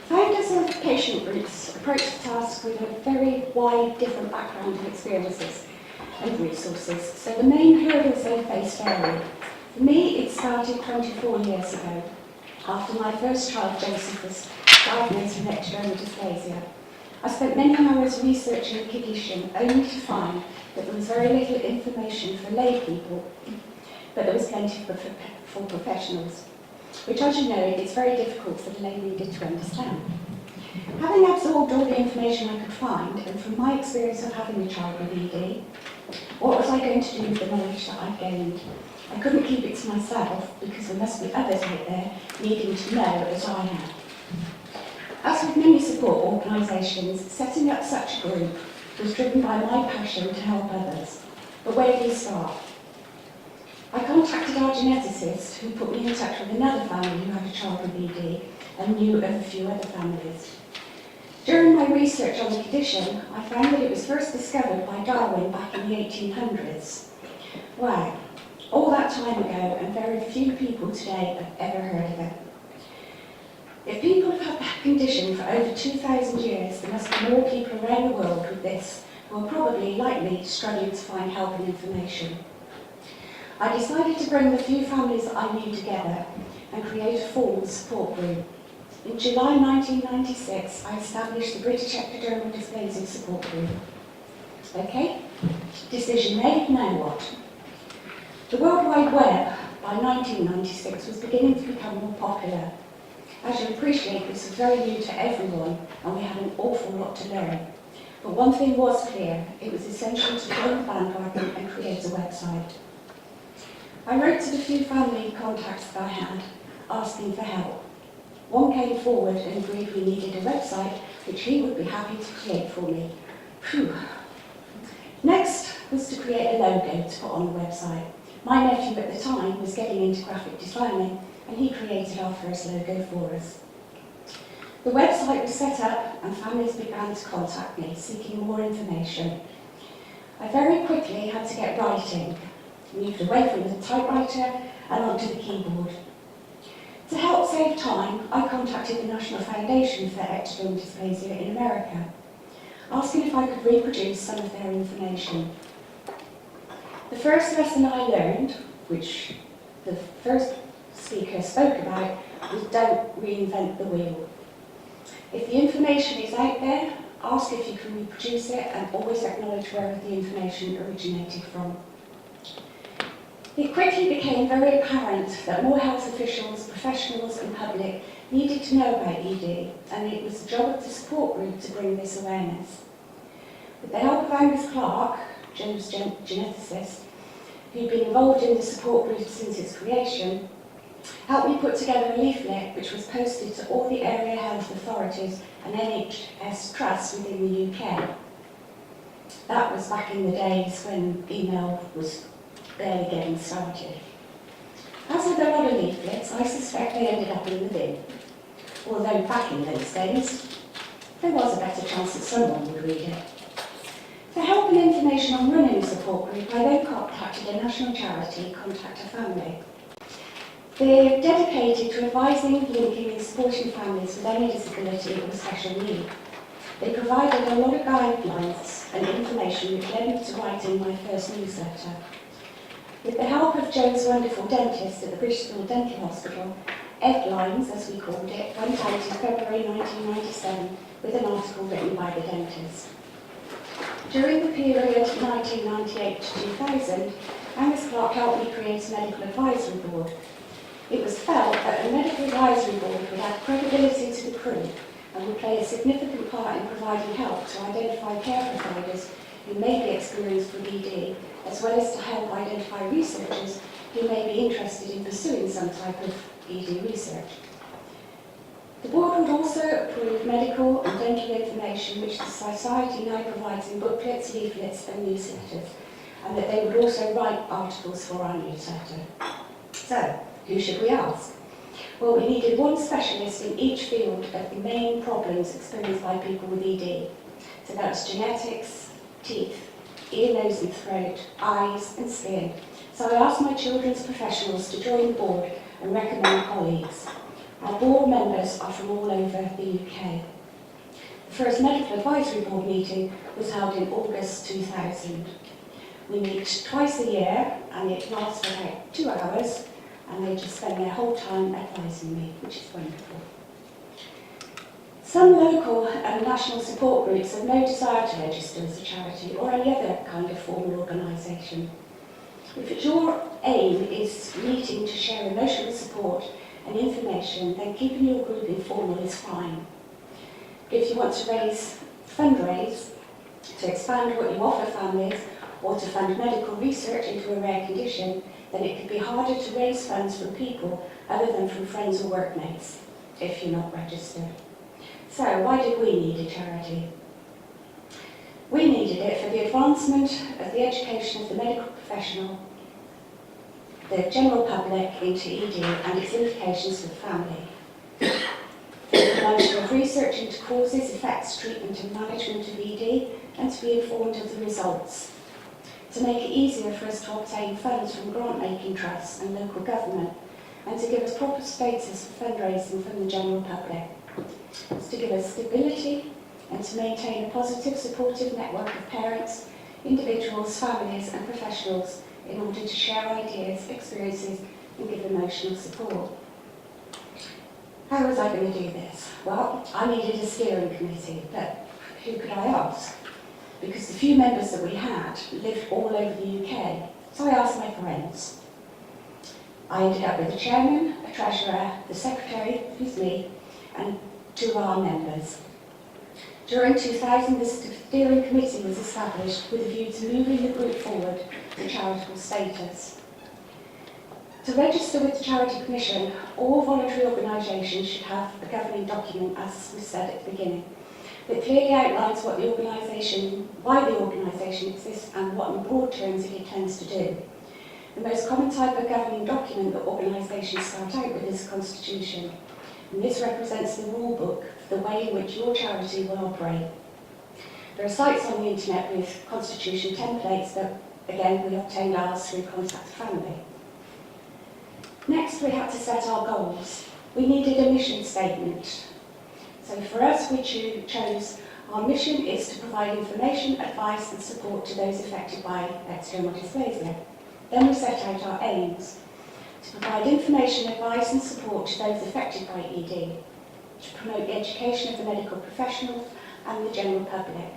Founders of patient groups approach the task with a very wide, different background of experiences and resources, so the main hurdles they face vary. For me, it started 24 years ago, after my first child, Joseph, was diagnosed with ectodermal dysplasia. I spent many hours researching the condition, only to find that there was very little information for lay people, but there was plenty for professionals, which, as you know, it's very difficult for the lay reader to understand. Having absorbed all the information I could find, and from my experience of having a child with ED, what was I going to do with the knowledge that I'd gained? I couldn't keep it to myself, because there must be others out there needing to know as I have. As with many support organisations, setting up such a group was driven by my passion to help others. But where do you start? I contacted our geneticist, who put me in touch with another family who had a child with ED and knew of a few other families. During my research on the condition, I found that it was first discovered by Darwin back in the 1800s. Wow, all that time ago, and very few people today have ever heard of it. If people have had that condition for over 2,000 years, there must be more people around the world with this who are probably, like me, struggling to find help and information. I decided to bring the few families that I knew together and create a formal support group. In July 1996, I established the British Ectodermal Dysplasia Support Group. Okay, decision made, now what? The World Wide Web by 1996 was beginning to become more popular. As you appreciate, this was very new to everyone, and we had an awful lot to learn. But one thing was clear: it was essential to join the bandwagon and create a website. I wrote to the few family contacts that I had, asking for help. One came forward and agreed we needed a website, which he would be happy to create for me. Phew. Next was to create a logo to put on the website. My nephew at the time was getting into graphic designing, and he created our first logo for us. The website was set up and families began to contact me, seeking more information. I very quickly had to get writing, moved away from the typewriter and onto the keyboard. To help save time, I contacted the National Foundation for Ectodermal Dysplasia in America, asking if I could reproduce some of their information. The first lesson I learned, which the first speaker spoke about, was don't reinvent the wheel. If the information is out there, ask if you can reproduce it, and always acknowledge where the information originated from. It quickly became very apparent that more health officials, professionals and public needed to know about ED, and it was the job of the support group to bring this awareness. With the help of Angus Clark, Joe's geneticist, who'd been involved in the support group since its creation, helped me put together a leaflet which was posted to all the area health authorities and NHS trusts within the UK. That was back in the days when email was barely getting started. As with a lot of leaflets, I suspect they ended up in the bin. Although back in those days, there was a better chance that someone would read it. For help and information on running a support group, I then contacted a national charity, Contact a Family. They're dedicated to advising, linking and supporting families with any disability or special need. They provided a lot of guidelines and information which led me to writing my first newsletter. With the help of Joe's wonderful dentist at the Bristol Dental Hospital, Headlines, as we called it, went out in February 1997 with an article written by the dentist. During the period 1998 to 2000, Angus Clark helped me create a medical advisory board. It was felt that a medical advisory board would add credibility to the group and would play a significant part in providing help to identify care providers who may be experienced with ED, as well as to help identify researchers who may be interested in pursuing some type of ED research. The board would also approve medical and dental information which the Society now provides in booklets, leaflets and newsletters, and that they would also write articles for our newsletter. So, who should we ask? Well, we needed one specialist in each field of the main problems experienced by people with ED. So that's genetics, teeth, ear, nose and throat, eyes and skin. So I asked my children's professionals to join the board and recommend colleagues. Our board members are from all over the UK. The first medical advisory board meeting was held in August 2000. We meet twice a year and it lasts for about 2 hours and they just spend their whole time advising me, which is wonderful. Some local and national support groups have no desire to register as a charity or any other kind of formal organisation. If your aim is meeting to share emotional support and information, then keeping your group informal is fine. If you want to fundraise, to expand what you offer families, or to fund medical research into a rare condition, then it could be harder to raise funds from people other than from friends or workmates, if you're not registered. So, why did we need a charity? We needed it for the advancement of the education of the medical professional, the general public into ED and its implications for the family. For the promotion of research into causes, effects, treatment and management of ED, and to be informed of the results. To make it easier for us to obtain funds from grant-making trusts and local government, and to give us proper status for fundraising from the general public. It's to give us stability and to maintain a positive, supportive network of parents, individuals, families and professionals in order to share ideas, experiences and give emotional support. How was I going to do this? Well, I needed a steering committee, but who could I ask? Because the few members that we had lived all over the UK, so I asked my friends. I ended up with a chairman, a treasurer, the secretary, who's me, and 2 of our members. During 2000, the steering committee was established with a view to moving the group forward to charitable status. To register with the Charity Commission, all voluntary organisations should have a governing document, as was said at the beginning, that clearly outlines what the organisation, why the organisation exists and what in broad terms it intends to do. The most common type of governing document that organisations start out with is a constitution, and this represents the rule book for the way in which your charity will operate. There are sites on the internet with constitution templates that, again, we obtained ours through Contact Family. Next, we had to set our goals. We needed a mission statement. So for us, we chose our mission is to provide information, advice and support to those affected by external dysplasia. Then we set out our aims. To provide information, advice and support to those affected by ED. To promote the education of the medical professionals and the general public.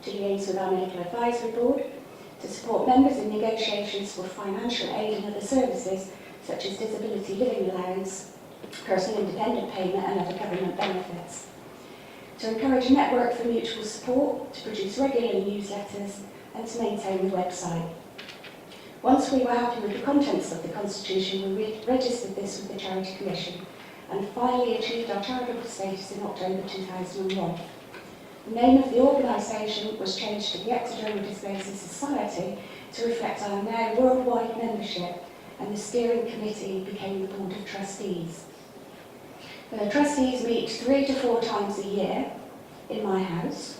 To liaise with our medical advisory board. To support members in negotiations for financial aid and other services such as disability living allowance, personal independent payment and other government benefits. To encourage a network for mutual support, to produce regular newsletters and to maintain the website. Once we were happy with the contents of the Constitution, we registered this with the Charity Commission and finally achieved our charitable status in October 2001. The name of the organisation was changed to the Ectodermal Dysplasia Society to reflect our now worldwide membership, and the steering committee became the Board of Trustees. The trustees meet 3 to 4 times a year in my house.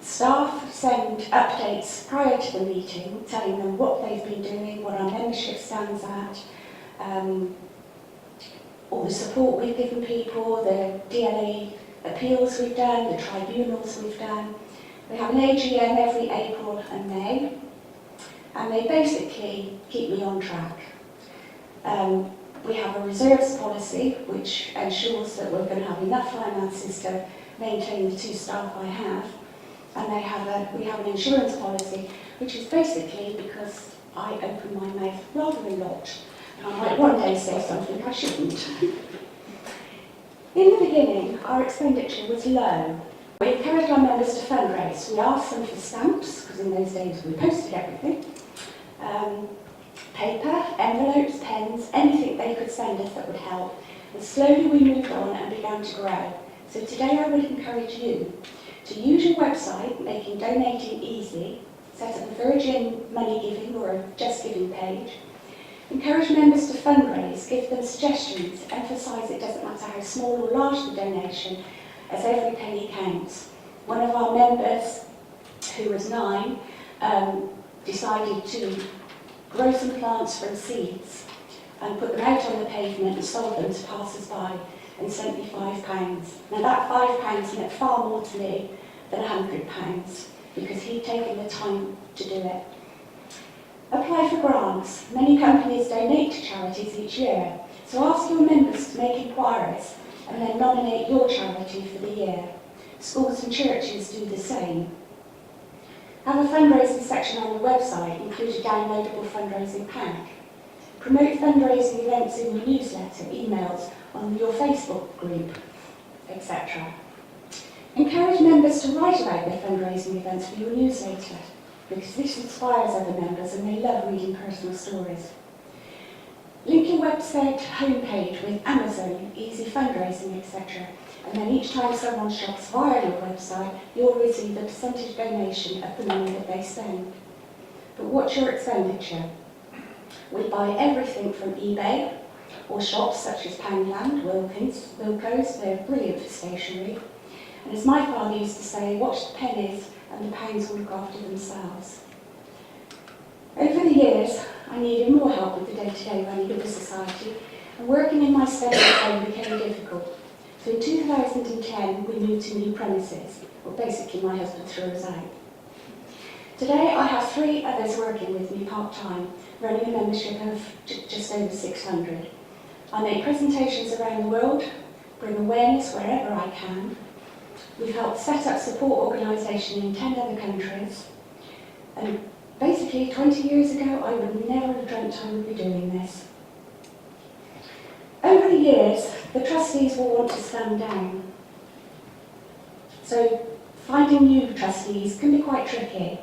Staff send updates prior to the meeting, telling them what they've been doing, what our membership stands at, all the support we've given people, the DLA appeals we've done, the tribunals we've done. We have an AGM every April and May, and they basically keep me on track. We have a reserves policy which ensures that we're going to have enough finances to maintain the 2 staff I have, and we have an insurance policy which is basically because I open my mouth rather a lot, and I might one day say something I shouldn't. In the beginning, our expenditure was low. We encouraged our members to fundraise. We asked them for stamps, because in those days we posted everything. Paper, envelopes, pens, anything they could send us that would help. And slowly we moved on and began to grow. So today I would encourage you to use your website, making donating easy, set up a Virgin Money Giving or a Just Giving page. Encourage members to fundraise, give them suggestions, emphasise it doesn't matter how small or large the donation, as every penny counts. One of our members, who was 9, decided to grow some plants from seeds, and put them out on the pavement and sold them to passers-by and sent me £5. Now that £5 meant far more to me than £100 because he'd taken the time to do it. Apply for grants. Many companies donate to charities each year, so ask your members to make inquiries and then nominate your charity for the year. Schools and churches do the same. Have a fundraising section on the website, include a downloadable fundraising pack. Promote fundraising events in your newsletter, emails, on your Facebook group, etc. Encourage members to write about their fundraising events for your newsletter, because this inspires other members and they love reading personal stories. Link your website homepage with Amazon, easy fundraising, etc. And then each time someone shops via your website, you'll receive a percentage donation of the money that they spend. But what's your expenditure? We buy everything from eBay or shops such as Poundland, Wilko's, they're brilliant for stationery. And as my father used to say, watch the pennies and the pounds will look after themselves. Over the years, I needed more help with the day-to-day running of the society, and working in my study at home became difficult. So in 2010, we moved to new premises. Well, basically my husband threw us out. Today, I have 3 others working with me part-time, running a membership of just over 600. I make presentations around the world, bring awareness wherever I can. We've helped set up support organisation in 10 other countries. And basically, 20 years ago, I would never have dreamt I would be doing this. Over the years, the trustees will want to stand down. So finding new trustees can be quite tricky.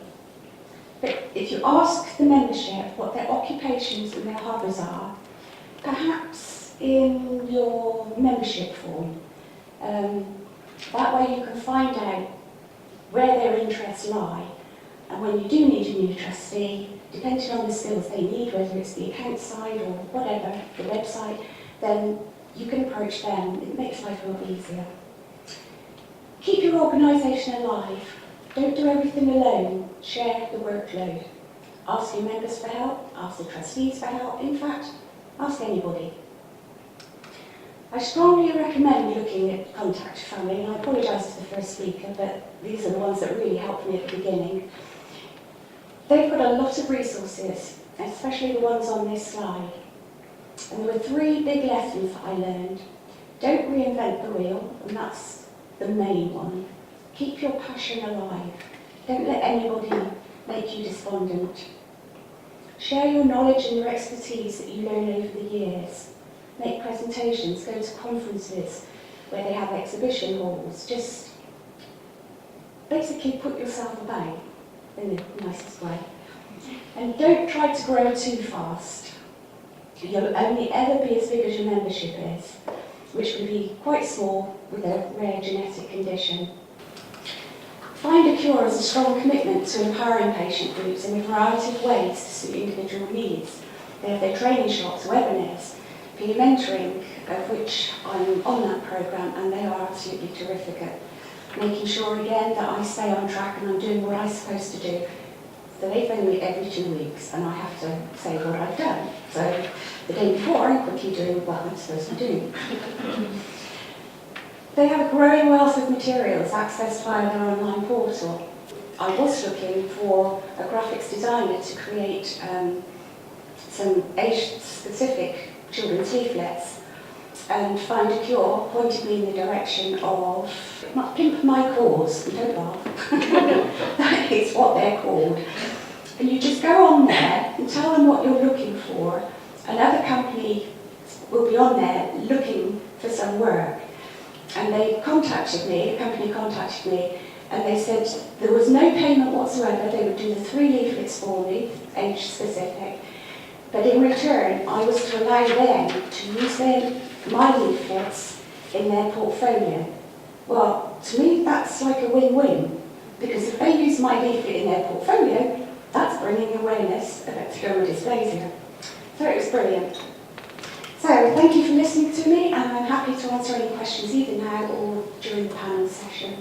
But if you ask the membership what their occupations and their hobbies are, perhaps in your membership form, that way you can find out where their interests lie. And when you do need a new trustee, depending on the skills they need, whether it's the account side or whatever, the website, then you can approach them. It makes life a lot easier. Keep your organisation alive. Don't do everything alone. Share the workload. Ask your members for help, ask the trustees for help, in fact, ask anybody. I strongly recommend looking at Contact Family, and I apologise to the first speaker, but these are the ones that really helped me at the beginning. They've got a lot of resources, especially the ones on this slide. And there were 3 big lessons that I learned. Don't reinvent the wheel, and that's the main one. Keep your passion alive. Don't let anybody make you despondent. Share your knowledge and your expertise that you learn over the years. Make presentations, go to conferences where they have exhibition halls. Just basically put yourself about in the nicest way. And don't try to grow too fast. You'll only ever be as big as your membership is, which can be quite small with a rare genetic condition. Find a Cure as a strong commitment to empowering patient groups in a variety of ways to suit individual needs. They have their training shops, webinars, peer mentoring, of which I'm on that programme, and they are absolutely terrific at making sure again that I stay on track and I'm doing what I'm supposed to do. So they phone me every 2 weeks and I have to say what I've done. So the day before I'm quickly doing what I'm supposed to do. They have a growing wealth of materials accessed via their online portal. I was looking for a graphics designer to create some age-specific children's leaflets, and Find a Cure pointed me in the direction of Pimp My Cause, don't laugh. That is what they're called. And you just go on there and tell them what you're looking for. Another company will be on there looking for some work. And they contacted me, the company contacted me, and they said there was no payment whatsoever. They would do the 3 leaflets for me, age specific. But in return, I was to allow them to use my leaflets in their portfolio. Well, to me, that's like a win-win, because if they use my leaflet in their portfolio, that's bringing awareness about scleroderma dysplasia. So it was brilliant. So thank you for listening to me, and I'm happy to answer any questions either now or during the panel session.